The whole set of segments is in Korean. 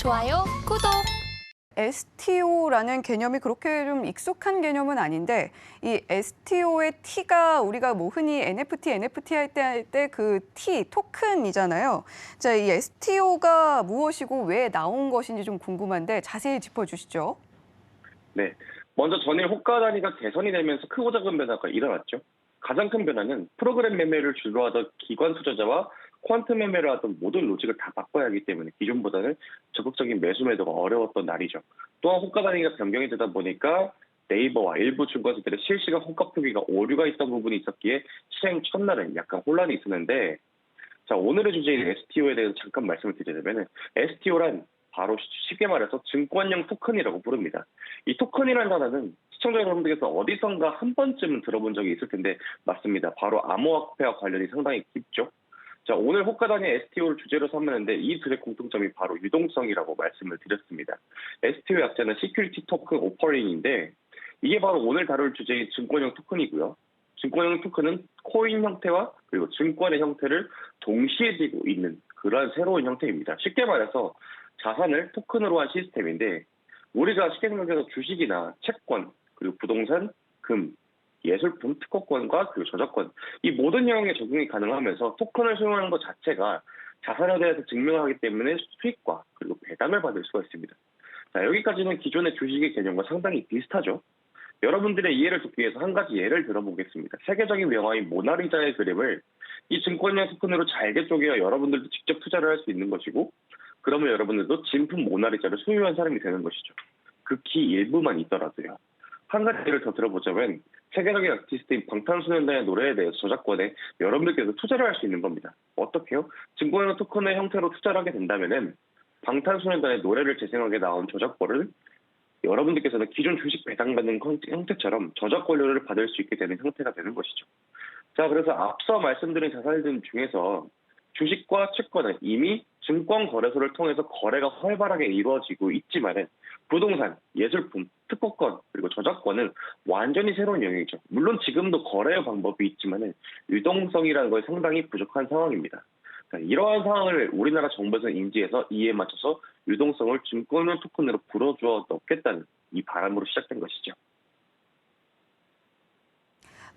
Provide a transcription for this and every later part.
좋아요, 구독. STO라는 개념이 그렇게 좀 익숙한 개념은 아닌데 이 STO의 T가 우리가 뭐 흔히 NFT 할 때 그 T, 토큰이잖아요. 자, 이 STO가 무엇이고 왜 나온 것인지 좀 궁금한데 자세히 짚어주시죠. 네. 먼저 전일 호가 단위가 개선이 되면서 크고 작은 변화가 일어났죠. 가장 큰 변화는 프로그램 매매를 주로 하던 기관 투자자와 퀀트 매매를 하던 모든 로직을 다 바꿔야 하기 때문에 기존보다는 적극적인 매수 매도가 어려웠던 날이죠. 또한 호가 단위가 변경이 되다 보니까 네이버와 일부 증권사들의 실시간 호가 표기가 오류가 있던 부분이 있었기에 시행 첫날은 약간 혼란이 있었는데, 자, 오늘의 주제인 STO에 대해서 잠깐 말씀을 드리자면 STO란 바로 쉽게 말해서 증권형 토큰이라고 부릅니다. 이 토큰이라는 단어는 시청자 여러분들께서 어디선가 한 번쯤은 들어본 적이 있을 텐데 맞습니다. 바로 암호화폐와 관련이 상당히 깊죠. 자, 오늘 호가 단위 STO를 주제로 삼았는데 이 둘의 공통점이 바로 유동성이라고 말씀을 드렸습니다. STO 약자는 시큐리티 토큰 오퍼링인데 이게 바로 오늘 다룰 주제인 증권형 토큰이고요. 증권형 토큰은 코인 형태와 그리고 증권의 형태를 동시에 띠고 있는 그러한 새로운 형태입니다. 쉽게 말해서 자산을 토큰으로 한 시스템인데 우리가 쉽게 생각해서 주식이나 채권, 그리고 부동산, 금, 예술품, 특허권과 그리고 저작권 이 모든 영역에 적용이 가능하면서 토큰을 수용하는 것 자체가 자산에 대해서 증명하기 때문에 수익과 그리고 배당을 받을 수가 있습니다. 자, 여기까지는 기존의 주식의 개념과 상당히 비슷하죠. 여러분들의 이해를 돕기 위해서 한 가지 예를 들어보겠습니다. 세계적인 명화인 모나리자의 그림을 이 증권형 토큰으로 잘게 쪼개어 여러분들도 직접 투자를 할 수 있는 것이고, 그러면 여러분들도 진품 모나리자를 소유한 사람이 되는 것이죠. 극히 일부만 있더라도요. 한 가지 예를 더 들어보자면 세계적인 아티스트인 방탄소년단의 노래에 대해서 저작권에 여러분들께서 투자를 할 수 있는 겁니다. 어떻게요? 증권형 토큰의 형태로 투자를 하게 된다면은 방탄소년단의 노래를 재생하게 나온 저작권을 여러분들께서는 기존 주식 배당받는 형태처럼 저작권료를 받을 수 있게 되는 형태가 되는 것이죠. 자, 그래서 앞서 말씀드린 자산들 중에서 주식과 채권은 이미 증권거래소를 통해서 거래가 활발하게 이루어지고 있지만은 부동산, 예술품, 특허권, 그리고 저작권은 완전히 새로운 영역이죠. 물론 지금도 거래 방법이 있지만은 유동성이라는 것이 상당히 부족한 상황입니다. 자, 이러한 상황을 우리나라 정부에서 인지해서 이에 맞춰서 유동성을 증권형 토큰으로 불어주어 넣겠다는 이 바람으로 시작된 것이죠.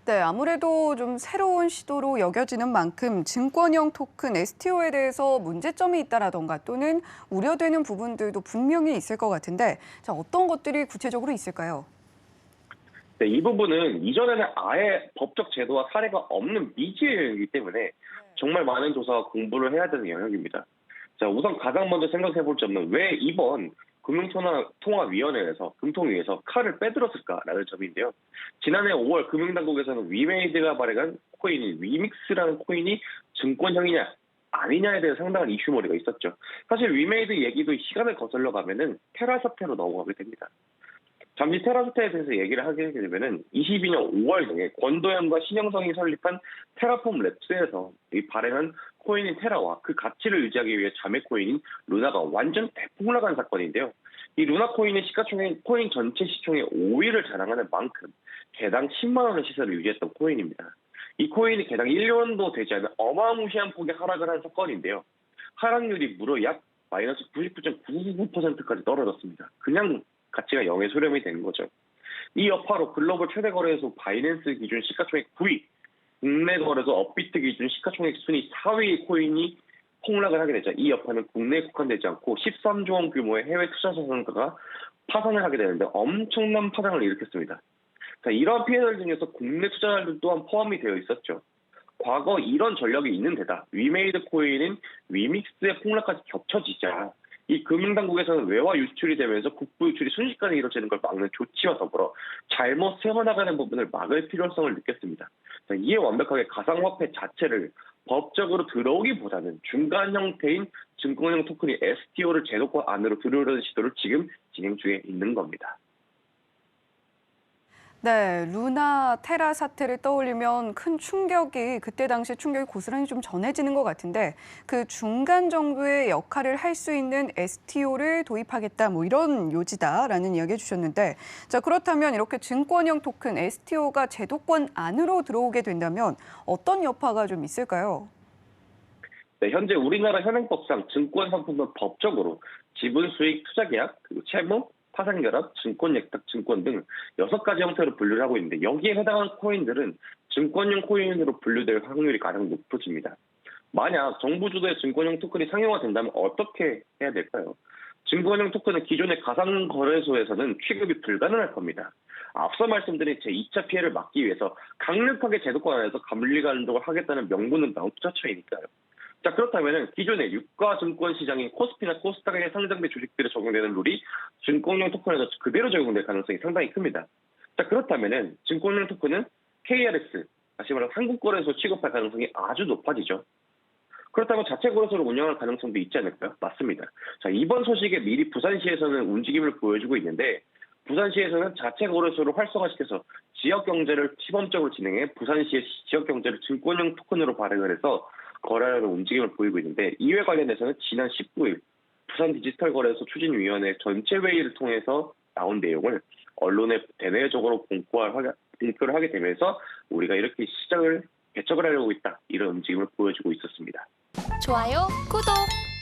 네, 아무래도 좀 새로운 시도로 여겨지는 만큼 증권형 토큰 STO에 대해서 문제점이 있다라던가 또는 우려되는 부분들도 분명히 있을 것 같은데 자, 어떤 것들이 구체적으로 있을까요? 네, 이 부분은 이전에는 아예 법적 제도와 사례가 없는 미지의 영역이기 때문에 정말 많은 조사와 공부를 해야 되는 영역입니다. 자, 우선 가장 먼저 생각해 볼 점은 왜 이번 금융통화위원회에서 금통위에서 칼을 빼들었을까라는 점인데요. 지난해 5월 금융당국에서는 위메이드가 발행한 코인인 위믹스라는 코인이 증권형이냐 아니냐에 대해 상당한 이슈머리가 있었죠. 사실 위메이드 얘기도 시간을 거슬러 가면은 테라 사태로 넘어가게 됩니다. 잠시 테라 사태에 대해서 얘기를 하게 되면은 22년 5월경에 권도현과 신영성이 설립한 테라폼 랩스에서 이 발행한 코인인 테라와 그 가치를 유지하기 위해 자매 코인인 루나가 완전 대폭락한 사건인데요. 이 루나 코인의 시가총액 코인 전체 시총의 5위를 자랑하는 만큼 개당 10만 원의 시세를 유지했던 코인입니다. 이 코인이 개당 1년도 되지 않은 어마무시한 폭의 하락을 한 사건인데요. 하락률이 무려 약 마이너스 99.999%까지 떨어졌습니다. 그냥 가치가 0에 수렴이 된 거죠. 이 여파로 글로벌 최대 거래소 바이낸스 기준 시가총액 9위, 국내 거래소 업비트 기준 시가총액 순위 4위의 코인이 폭락을 하게 되자 이 여파는 국내에 국한되지 않고 13조 원 규모의 해외 투자 자산가가 파산을 하게 되는데 엄청난 파장을 일으켰습니다. 자, 이러한 피해들 중에서 국내 투자자들 또한 포함이 되어 있었죠. 과거 이런 전력이 있는 데다 위메이드 코인인 위믹스의 폭락까지 겹쳐지자 이 금융당국에서는 외화 유출이 되면서 국부 유출이 순식간에 이루어지는 걸 막는 조치와 더불어 잘못 세워나가는 부분을 막을 필요성을 느꼈습니다. 자, 이에 완벽하게 가상화폐 자체를 법적으로 들어오기보다는 중간 형태인 증권형 토큰이 STO를 제도권 안으로 들어오려는 시도를 지금 진행 중에 있는 겁니다. 네, 루나 테라 사태를 떠올리면 큰 충격이 그때 당시 충격이 고스란히 좀 전해지는 것 같은데 그 중간 정도의 역할을 할 수 있는 STO를 도입하겠다 뭐 이런 요지다라는 이야기 해주셨는데 자 그렇다면 이렇게 증권형 토큰 STO가 제도권 안으로 들어오게 된다면 어떤 여파가 좀 있을까요? 네, 현재 우리나라 현행법상 증권 상품은 법적으로 지분 수익 투자 계약, 그리고 채무, 파산 결합, 증권 예탁 증권 등 6가지 형태로 분류를 하고 있는데 여기에 해당하는 코인들은 증권용 코인으로 분류될 확률이 가장 높아집니다. 만약 정부 주도의 증권용 토큰이 상용화된다면 어떻게 해야 될까요? 증권용 토큰은 기존의 가상거래소에서는 취급이 불가능할 겁니다. 앞서 말씀드린 제2차 피해를 막기 위해서 강력하게 제도권 안에서 감리 감독을 하겠다는 명분은 나온 투자처이니까요. 자, 그렇다면 기존의 유가 증권 시장인 코스피나 코스닥에 상장된 주식들에 적용되는 룰이 증권용 토큰에서 그대로 적용될 가능성이 상당히 큽니다. 자, 그렇다면 증권용 토큰은 KRS, 다시 말해 한국거래소 취급할 가능성이 아주 높아지죠. 그렇다면 자체 거래소를 운영할 가능성도 있지 않을까요? 맞습니다. 자, 이번 소식에 미리 부산시에서는 움직임을 보여주고 있는데 부산시에서는 자체 거래소를 활성화시켜서 지역 경제를 시범적으로 진행해 부산시의 지역 경제를 증권용 토큰으로 발행을 해서 거래하는 움직임을 보이고 있는데 이에 관련해서는 지난 19일 부산 디지털 거래소 추진위원회 전체 회의를 통해서 나온 내용을 언론에 대내적으로 공표를 하게 되면서 우리가 이렇게 시장을 개척을 하려고 있다 이런 움직임을 보여주고 있었습니다. 좋아요, 구독!